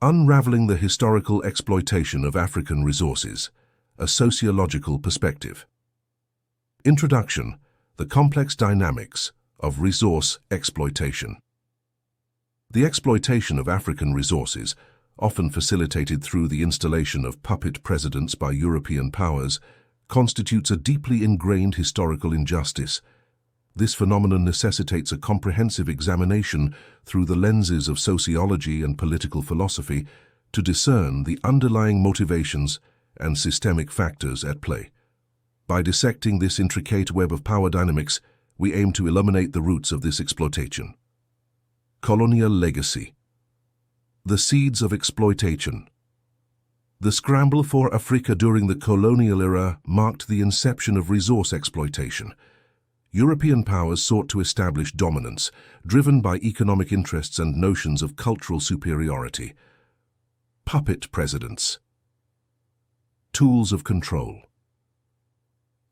Unraveling the Historical Exploitation of African Resources, a Sociological Perspective. Introduction: The complex dynamics of resource exploitation. The exploitation of African resources, often facilitated through the installation of puppet presidents by European powers, constitutes a deeply ingrained historical injustice. This phenomenon necessitates a comprehensive examination through the lenses of sociology and political philosophy to discern the underlying motivations and systemic factors at play. By dissecting this intricate web of power dynamics, we aim to illuminate the roots of this exploitation. Colonial legacy. The seeds of exploitation. The scramble for Africa during the colonial era marked the inception of resource exploitation. European powers sought to establish dominance, driven by economic interests and notions of cultural superiority. Puppet presidents. Tools of control.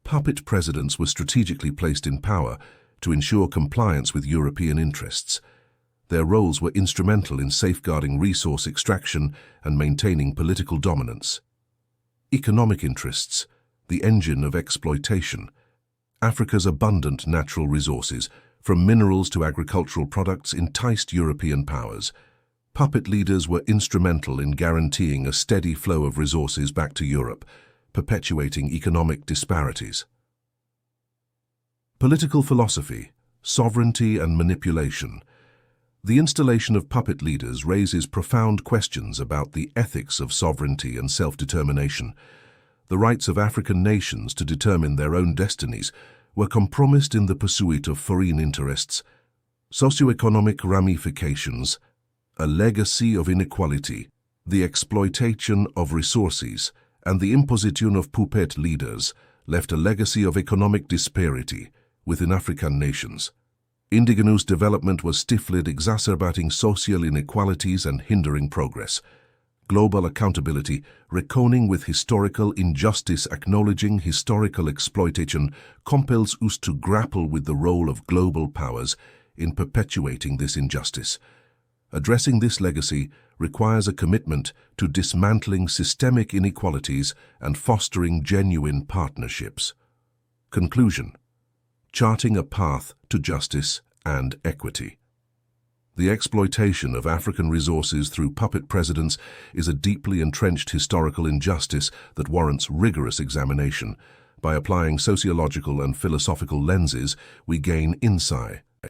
Puppet presidents were strategically placed in power to ensure compliance with European interests. Their roles were instrumental in safeguarding resource extraction and maintaining political dominance. Economic interests, the engine of exploitation. Africa's abundant natural resources, from minerals to agricultural products, enticed European powers. Puppet leaders were instrumental in guaranteeing a steady flow of resources back to Europe, perpetuating economic disparities. Political philosophy, sovereignty and manipulation. The installation of puppet leaders raises profound questions about the ethics of sovereignty and self-determination. The rights of African nations to determine their own destinies were compromised in the pursuit of foreign interests. Socioeconomic ramifications, a legacy of inequality, the exploitation of resources, and the imposition of puppet leaders left a legacy of economic disparity within African nations. Indigenous development was stifled, exacerbating social inequalities and hindering progress. Global accountability, reckoning with historical injustice, acknowledging historical exploitation, compels us to grapple with the role of global powers in perpetuating this injustice. Addressing this legacy requires a commitment to dismantling systemic inequalities and fostering genuine partnerships. Conclusion: charting a path to justice and equity. The exploitation of African resources through puppet presidents is a deeply entrenched historical injustice that warrants rigorous examination. By applying sociological and philosophical lenses, we gain insight